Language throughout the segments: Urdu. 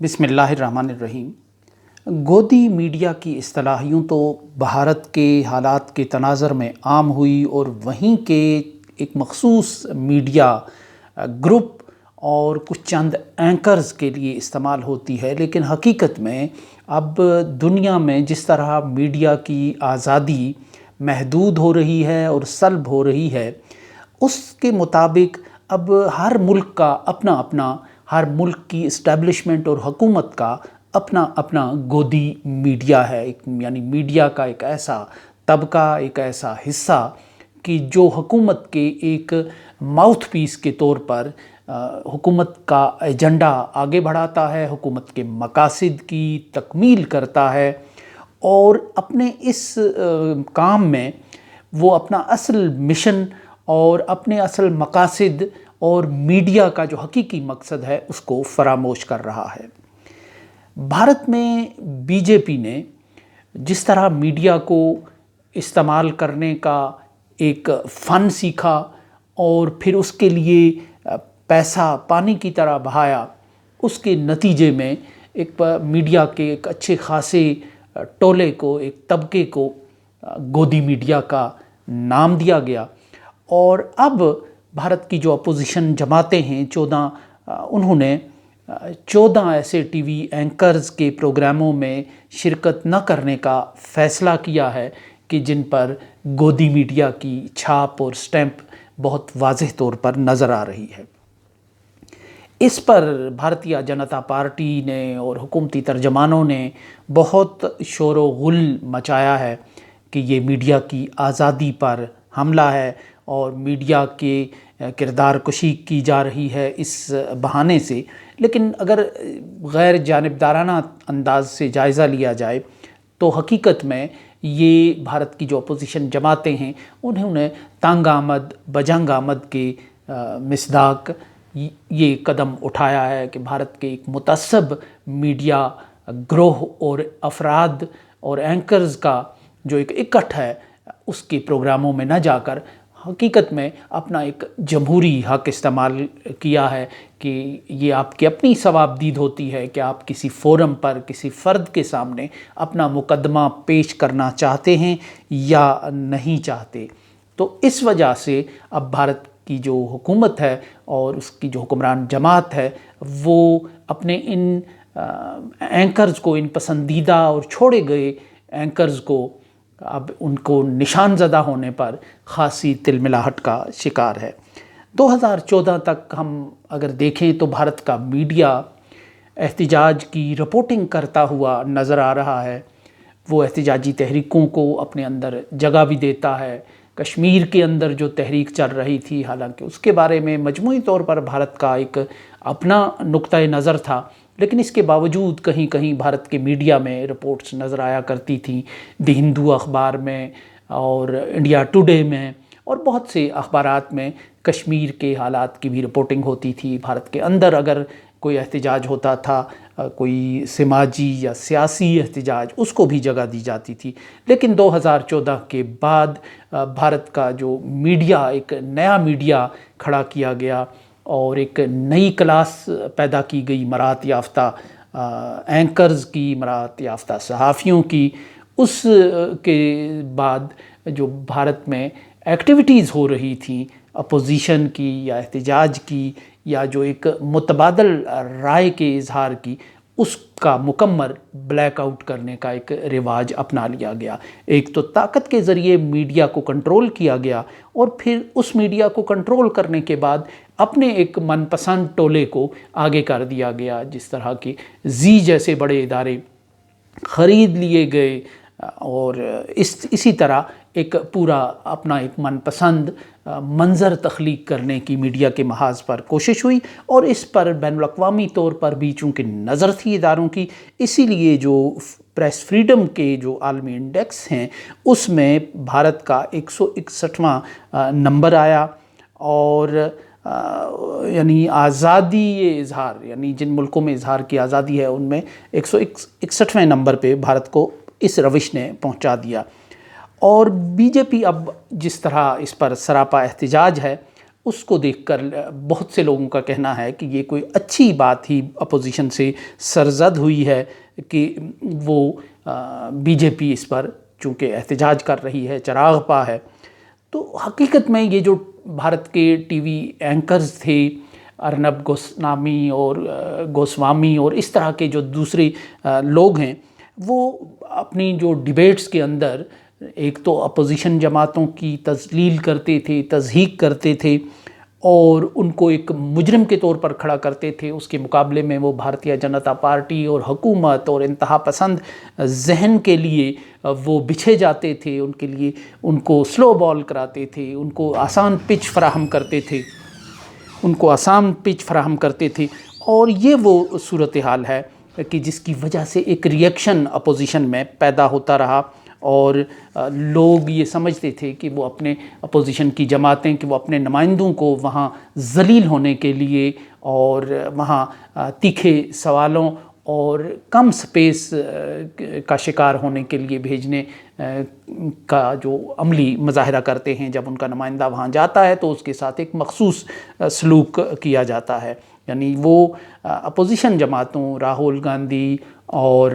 بسم اللہ الرحمن الرحیم۔ گودی میڈیا کی اصطلاح یوں تو بھارت کے حالات کے تناظر میں عام ہوئی اور وہیں کے ایک مخصوص میڈیا گروپ اور کچھ چند اینکرز کے لیے استعمال ہوتی ہے، لیکن حقیقت میں اب دنیا میں جس طرح میڈیا کی آزادی محدود ہو رہی ہے اور سلب ہو رہی ہے، اس کے مطابق اب ہر ملک کا اپنا ہر ملک کی اسٹیبلشمنٹ اور حکومت کا اپنا گودی میڈیا ہے، یعنی میڈیا کا ایک ایسا طبقہ، ایک ایسا حصہ کہ جو حکومت کے ایک ماؤتھ پیس کے طور پر حکومت کا ایجنڈا آگے بڑھاتا ہے، حکومت کے مقاصد کی تکمیل کرتا ہے، اور اپنے اس کام میں وہ اپنا اصل مشن اور اپنے اصل مقاصد اور میڈیا کا جو حقیقی مقصد ہے اس کو فراموش کر رہا ہے۔ بھارت میں بی جے پی نے جس طرح میڈیا کو استعمال کرنے کا ایک فن سیکھا اور پھر اس کے لیے پیسہ پانی کی طرح بہایا، اس کے نتیجے میں ایک میڈیا کے ایک اچھے خاصے ٹولے کو، ایک طبقے کو گودی میڈیا کا نام دیا گیا، اور اب بھارت کی جو اپوزیشن جماعتیں ہیں انہوں نے 14 ایسے ٹی وی اینکرز کے پروگراموں میں شرکت نہ کرنے کا فیصلہ کیا ہے کہ جن پر گودی میڈیا کی چھاپ اور سٹیمپ بہت واضح طور پر نظر آ رہی ہے۔ اس پر بھارتیہ جنتا پارٹی نے اور حکومتی ترجمانوں نے بہت شور و غل مچایا ہے کہ یہ میڈیا کی آزادی پر حملہ ہے اور میڈیا کے کردار کشی کی جا رہی ہے اس بہانے سے۔ لیکن اگر غیر جانبدارانہ انداز سے جائزہ لیا جائے تو حقیقت میں یہ بھارت کی جو اپوزیشن جماعتیں ہیں انہوں نے تنگ آمد بجنگ آمد کے مصداق یہ قدم اٹھایا ہے کہ بھارت کے ایک متعصب میڈیا گروہ اور افراد اور اینکرز کا جو ایک اکٹھ ہے اس کے پروگراموں میں نہ جا کر حقیقت میں اپنا ایک جمہوری حق استعمال کیا ہے کہ یہ آپ کی اپنی ثوابدید ہوتی ہے کہ آپ کسی فورم پر کسی فرد کے سامنے اپنا مقدمہ پیش کرنا چاہتے ہیں یا نہیں چاہتے۔ تو اس وجہ سے اب بھارت کی جو حکومت ہے اور اس کی جو حکمران جماعت ہے وہ اپنے ان اینکرز کو، ان پسندیدہ اور چھوڑے گئے اینکرز کو، اب ان کو نشان زدہ ہونے پر خاصی تلملاہٹ کا شکار ہے۔ 2014 تک ہم اگر دیکھیں تو بھارت کا میڈیا احتجاج کی رپورٹنگ کرتا ہوا نظر آ رہا ہے، وہ احتجاجی تحریکوں کو اپنے اندر جگہ بھی دیتا ہے۔ کشمیر کے اندر جو تحریک چل رہی تھی، حالانکہ اس کے بارے میں مجموعی طور پر بھارت کا ایک اپنا نقطۂ نظر تھا، لیکن اس کے باوجود کہیں کہیں بھارت کے میڈیا میں رپورٹس نظر آیا کرتی تھیں، دی ہندو اخبار میں اور انڈیا ٹوڈے میں اور بہت سے اخبارات میں کشمیر کے حالات کی بھی رپورٹنگ ہوتی تھی۔ بھارت کے اندر اگر کوئی احتجاج ہوتا تھا، کوئی سماجی یا سیاسی احتجاج، اس کو بھی جگہ دی جاتی تھی۔ لیکن 2014 کے بعد بھارت کا جو میڈیا، ایک نیا میڈیا کھڑا کیا گیا اور ایک نئی کلاس پیدا کی گئی، مراعات یافتہ اینکرز کی، مراعات یافتہ صحافیوں کی۔ اس کے بعد جو بھارت میں ایکٹیویٹیز ہو رہی تھیں اپوزیشن کی یا احتجاج کی یا جو ایک متبادل رائے کے اظہار کی، اس کا مکمل بلیک آؤٹ کرنے کا ایک رواج اپنا لیا گیا۔ ایک تو طاقت کے ذریعے میڈیا کو کنٹرول کیا گیا اور پھر اس میڈیا کو کنٹرول کرنے کے بعد اپنے ایک من پسند ٹولے کو آگے کر دیا گیا، جس طرح کے زی جیسے بڑے ادارے خرید لیے گئے، اور اسی طرح ایک پورا اپنا ایک من پسند منظر تخلیق کرنے کی میڈیا کے محاذ پر کوشش ہوئی، اور اس پر بین الاقوامی طور پر بھی چونکہ نظر تھی اداروں کی، اسی لیے جو پریس فریڈم کے جو عالمی انڈیکس ہیں اس میں بھارت کا 161واں نمبر آیا، اور یعنی آزادی اظہار، یعنی جن ملکوں میں اظہار کی آزادی ہے ان میں 161ویں نمبر پہ بھارت کو اس روش نے پہنچا دیا۔ اور بی جے پی اب جس طرح اس پر سراپا احتجاج ہے، اس کو دیکھ کر بہت سے لوگوں کا کہنا ہے کہ یہ کوئی اچھی بات ہی اپوزیشن سے سرزد ہوئی ہے کہ وہ بی جے پی اس پر چونکہ احتجاج کر رہی ہے، چراغ پا ہے۔ تو حقیقت میں یہ جو بھارت کے ٹی وی اینکرز تھے، ارنب گوسوامی اور گوسوامی اور اس طرح کے جو دوسرے لوگ ہیں، وہ اپنی جو ڈیبیٹس کے اندر ایک تو اپوزیشن جماعتوں کی تذلیل کرتے تھے، تضحیک کرتے تھے اور ان کو ایک مجرم کے طور پر کھڑا کرتے تھے۔ اس کے مقابلے میں وہ بھارتیہ جنتا پارٹی اور حکومت اور انتہا پسند ذہن کے لیے وہ بچھے جاتے تھے، ان کے لیے ان کو سلو بال کراتے تھے، ان کو آسان پچ فراہم کرتے تھے اور یہ وہ صورتحال ہے کہ جس کی وجہ سے ایک ریئیکشن اپوزیشن میں پیدا ہوتا رہا اور لوگ یہ سمجھتے تھے کہ وہ اپنے اپوزیشن کی جماعتیں کہ وہ اپنے نمائندوں کو وہاں ذلیل ہونے کے لیے اور وہاں تیکھے سوالوں اور کم سپیس کا شکار ہونے کے لیے بھیجنے کا جو عملی مظاہرہ کرتے ہیں۔ جب ان کا نمائندہ وہاں جاتا ہے تو اس کے ساتھ ایک مخصوص سلوک کیا جاتا ہے، یعنی وہ اپوزیشن جماعتوں راہل گاندھی اور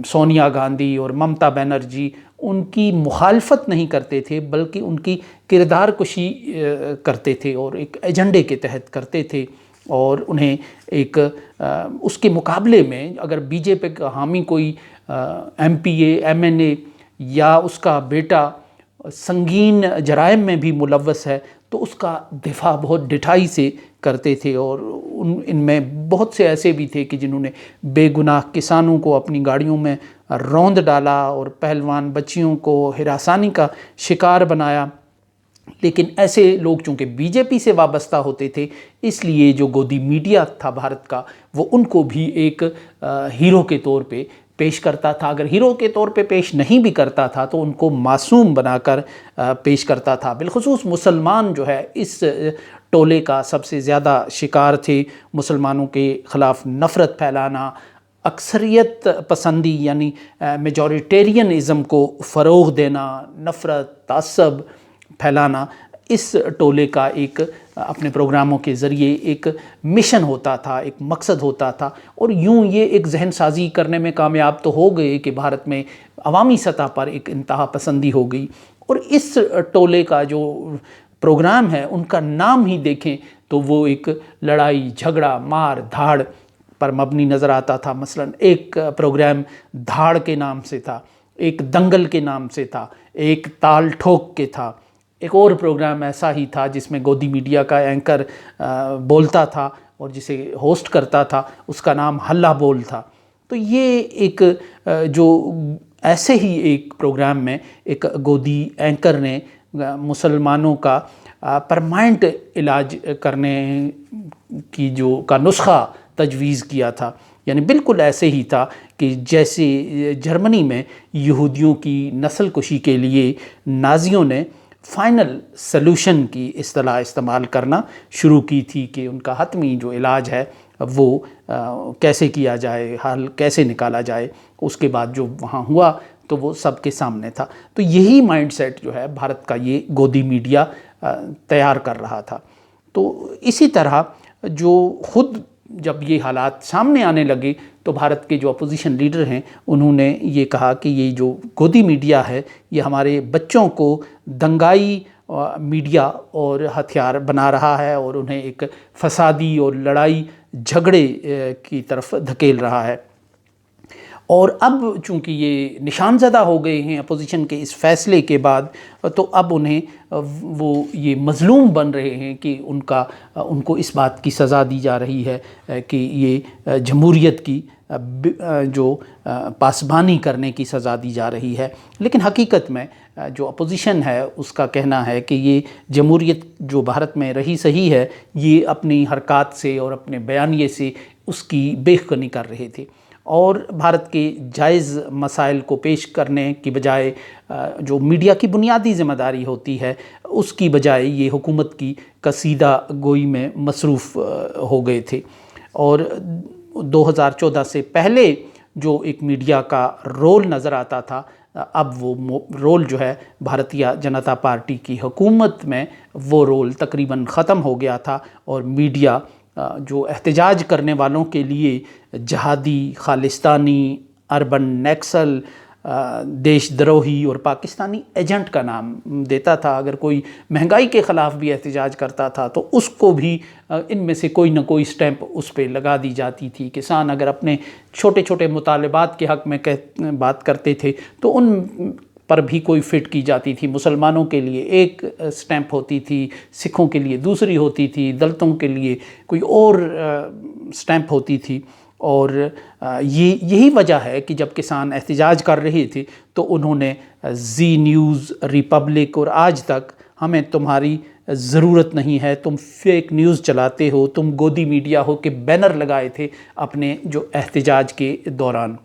سونیا گاندھی اور ممتا بنرجی ان کی مخالفت نہیں کرتے تھے بلکہ ان کی کردار کشی کرتے تھے اور ایک ایجنڈے کے تحت کرتے تھے، اور انہیں ایک اس کے مقابلے میں اگر بی جے پی کا حامی کوئی ایم پی اے، ایم این اے یا اس کا بیٹا سنگین جرائم میں بھی ملوث ہے تو اس کا دفاع بہت ڈٹھائی سے کرتے تھے، اور ان میں بہت سے ایسے بھی تھے کہ جنہوں نے بے گناہ کسانوں کو اپنی گاڑیوں میں روند ڈالا اور پہلوان بچیوں کو ہراسانی کا شکار بنایا۔ لیکن ایسے لوگ چونکہ بی جے پی سے وابستہ ہوتے تھے، اس لیے جو گودی میڈیا تھا بھارت کا وہ ان کو بھی ایک ہیرو کے طور پہ پیش کرتا تھا۔ اگر ہیرو کے طور پہ پیش نہیں بھی کرتا تھا تو ان کو معصوم بنا کر پیش کرتا تھا۔ بالخصوص مسلمان جو ہے اس ٹولے کا سب سے زیادہ شکار تھے۔ مسلمانوں کے خلاف نفرت پھیلانا، اکثریت پسندی یعنی میجورٹیرینزم کو فروغ دینا، نفرت، تعصب پھیلانا، اس ٹولے کا ایک اپنے پروگراموں کے ذریعے ایک مشن ہوتا تھا، ایک مقصد ہوتا تھا، اور یوں یہ ایک ذہن سازی کرنے میں کامیاب تو ہو گئے کہ بھارت میں عوامی سطح پر ایک انتہا پسندی ہو گئی۔ اور اس ٹولے کا جو پروگرام ہے ان کا نام ہی دیکھیں تو وہ ایک لڑائی جھگڑا مار دھاڑ پر مبنی نظر آتا تھا۔ مثلا ایک پروگرام دھاڑ کے نام سے تھا، ایک دنگل کے نام سے تھا، ایک تال ٹھوک کے تھا، ایک اور پروگرام ایسا ہی تھا جس میں گودی میڈیا کا اینکر بولتا تھا اور جسے ہوسٹ کرتا تھا اس کا نام ہلا بول تھا۔ تو یہ ایک جو ایسے ہی ایک پروگرام میں ایک گودی اینکر نے مسلمانوں کا پرماننٹ علاج کرنے کی کا نسخہ تجویز کیا تھا، یعنی بالکل ایسے ہی تھا کہ جیسے جرمنی میں یہودیوں کی نسل کشی کے لیے نازیوں نے فائنل سلوشن کی اصطلاح استعمال کرنا شروع کی تھی کہ ان کا حتمی جو علاج ہے وہ کیسے کیا جائے، حل کیسے نکالا جائے۔ اس کے بعد جو وہاں ہوا تو وہ سب کے سامنے تھا۔ تو یہی مائنڈ سیٹ جو ہے بھارت کا یہ گودی میڈیا تیار کر رہا تھا۔ تو اسی طرح جو خود جب یہ حالات سامنے آنے لگے تو بھارت کے جو اپوزیشن لیڈر ہیں انہوں نے یہ کہا کہ یہ جو گودی میڈیا ہے یہ ہمارے بچوں کو دنگائی میڈیا اور ہتھیار بنا رہا ہے اور انہیں ایک فسادی اور لڑائی جھگڑے کی طرف دھکیل رہا ہے۔ اور اب چونکہ یہ نشان زدہ ہو گئے ہیں اپوزیشن کے اس فیصلے کے بعد، تو اب انہیں وہ یہ مظلوم بن رہے ہیں کہ ان کو اس بات کی سزا دی جا رہی ہے کہ یہ جمہوریت کی جو پاسبانی کرنے کی سزا دی جا رہی ہے۔ لیکن حقیقت میں جو اپوزیشن ہے اس کا کہنا ہے کہ یہ جمہوریت جو بھارت میں رہی سہی ہے یہ اپنی حرکات سے اور اپنے بیانیے سے اس کی بیخ کنی کر رہے تھے، اور بھارت کے جائز مسائل کو پیش کرنے کی بجائے جو میڈیا کی بنیادی ذمہ داری ہوتی ہے اس کی بجائے یہ حکومت کی قصیدہ گوئی میں مصروف ہو گئے تھے۔ اور 2014 سے پہلے جو ایک میڈیا کا رول نظر آتا تھا اب وہ رول جو ہے بھارتیہ جنتا پارٹی کی حکومت میں وہ رول تقریباً ختم ہو گیا تھا، اور میڈیا جو احتجاج کرنے والوں کے لیے جہادی، خالستانی، اربن نیکسل، دیش دروہی اور پاکستانی ایجنٹ کا نام دیتا تھا۔ اگر کوئی مہنگائی کے خلاف بھی احتجاج کرتا تھا تو اس کو بھی ان میں سے کوئی نہ کوئی سٹیمپ اس پہ لگا دی جاتی تھی۔ کسان اگر اپنے چھوٹے چھوٹے مطالبات کے حق میں بات کرتے تھے تو ان پر بھی کوئی فٹ کی جاتی تھی۔ مسلمانوں کے لیے ایک سٹیمپ ہوتی تھی، سکھوں کے لیے دوسری ہوتی تھی، دلتوں کے لیے کوئی اور سٹیمپ ہوتی تھی۔ اور یہی وجہ ہے کہ جب کسان احتجاج کر رہے تھے تو انہوں نے زی نیوز، ریپبلک اور آج تک ہمیں تمہاری ضرورت نہیں ہے، تم فیک نیوز چلاتے ہو، تم گودی میڈیا ہو کے بینر لگائے تھے اپنے جو احتجاج کے دوران۔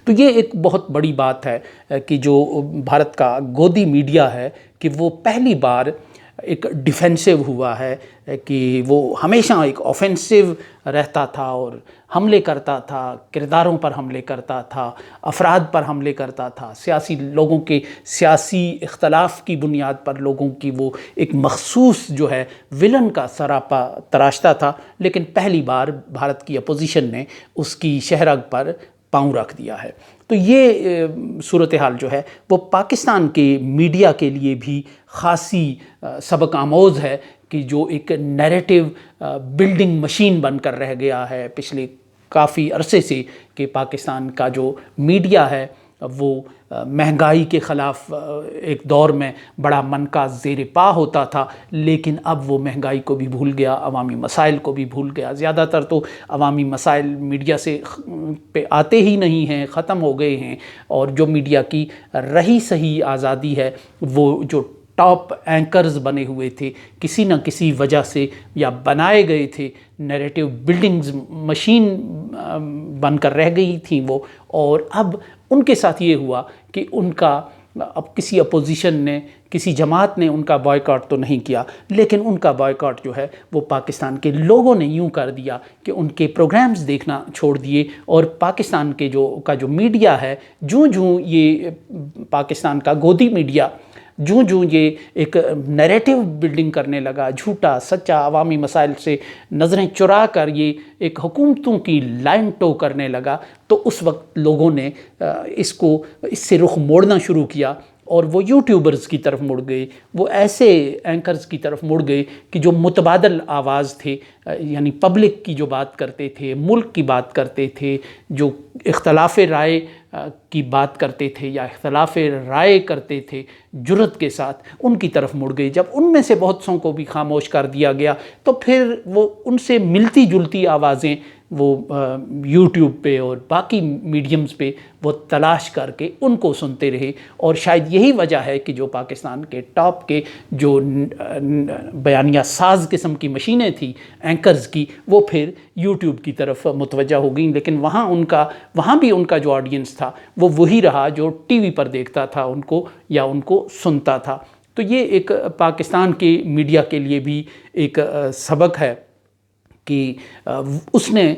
تو یہ ایک بہت بڑی بات ہے کہ جو بھارت کا گودی میڈیا ہے کہ وہ پہلی بار ایک ڈیفینسو ہوا ہے، کہ وہ ہمیشہ ایک آفینسو رہتا تھا اور حملے کرتا تھا، کرداروں پر حملے کرتا تھا، افراد پر حملے کرتا تھا، سیاسی لوگوں کے سیاسی اختلاف کی بنیاد پر لوگوں کی وہ ایک مخصوص جو ہے ولن کا سراپا تراشتا تھا۔ لیکن پہلی بار بھارت کی اپوزیشن نے اس کی شہرگ پر پاؤں رکھ دیا ہے۔ تو یہ صورتحال جو ہے وہ پاکستان کے میڈیا کے لیے بھی خاصی سبق آموز ہے، کہ جو ایک نیریٹو بلڈنگ مشین بن کر رہ گیا ہے پچھلے کافی عرصے سے، کہ پاکستان کا جو میڈیا ہے وہ مہنگائی کے خلاف ایک دور میں بڑا من کا زیر پا ہوتا تھا، لیکن اب وہ مہنگائی کو بھی بھول گیا، عوامی مسائل کو بھی بھول گیا۔ زیادہ تر تو عوامی مسائل میڈیا سے پہ آتے ہی نہیں ہیں، ختم ہو گئے ہیں، اور جو میڈیا کی رہی صحیح آزادی ہے، وہ جو ٹاپ اینکرز بنے ہوئے تھے کسی نہ کسی وجہ سے یا بنائے گئے تھے، نیریٹو بلڈنگز مشین بن کر رہ گئی تھیں وہ، اور اب ان کے ساتھ یہ ہوا کہ ان کا اب کسی اپوزیشن نے، کسی جماعت نے ان کا بائیکاٹ تو نہیں کیا، لیکن ان کا بائیکاٹ جو ہے وہ پاکستان کے لوگوں نے یوں کر دیا کہ ان کے پروگرامز دیکھنا چھوڑ دیے، اور پاکستان کے جو میڈیا ہے، جوں یہ پاکستان کا گودی میڈیا جوں یہ ایک نیریٹو بلڈنگ کرنے لگا، جھوٹا سچا، عوامی مسائل سے نظریں چرا کر یہ ایک حکومتوں کی لائن ٹو کرنے لگا، تو اس وقت لوگوں نے اس سے رخ موڑنا شروع کیا، اور وہ یوٹیوبرز کی طرف مڑ گئے، وہ ایسے اینکرز کی طرف مڑ گئے کہ جو متبادل آواز تھے، یعنی پبلک کی جو بات کرتے تھے، ملک کی بات کرتے تھے، جو اختلاف رائے کی بات کرتے تھے یا اختلاف رائے کرتے تھے جرأت کے ساتھ، ان کی طرف مڑ گئے۔ جب ان میں سے بہت سوں کو بھی خاموش کر دیا گیا تو پھر وہ ان سے ملتی جلتی آوازیں وہ یوٹیوب پہ اور باقی میڈیمز پہ وہ تلاش کر کے ان کو سنتے رہے، اور شاید یہی وجہ ہے کہ جو پاکستان کے ٹاپ کے جو بیانیہ ساز قسم کی مشینیں تھیں اینکرز کی، وہ پھر یوٹیوب کی طرف متوجہ ہو گئیں، لیکن وہاں بھی ان کا جو آڈینس تھا وہ وہی رہا جو ٹی وی پر دیکھتا تھا ان کو یا ان کو سنتا تھا۔ تو یہ ایک پاکستان کے میڈیا کے لیے بھی ایک سبق ہے کہ اس نے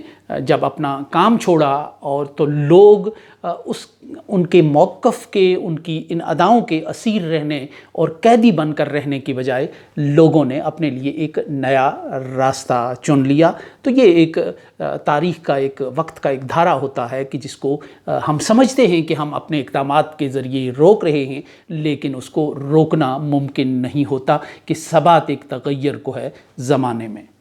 جب اپنا کام چھوڑا اور تو لوگ ان کے موقف کے، ان کی ان اداؤں کے اسیر رہنے اور قیدی بن کر رہنے کی بجائے لوگوں نے اپنے لیے ایک نیا راستہ چن لیا۔ تو یہ ایک تاریخ کا ایک وقت کا ایک دھارا ہوتا ہے کہ جس کو ہم سمجھتے ہیں کہ ہم اپنے اقدامات کے ذریعے روک رہے ہیں، لیکن اس کو روکنا ممکن نہیں ہوتا، کہ ثبات ایک تغیر کو ہے زمانے میں۔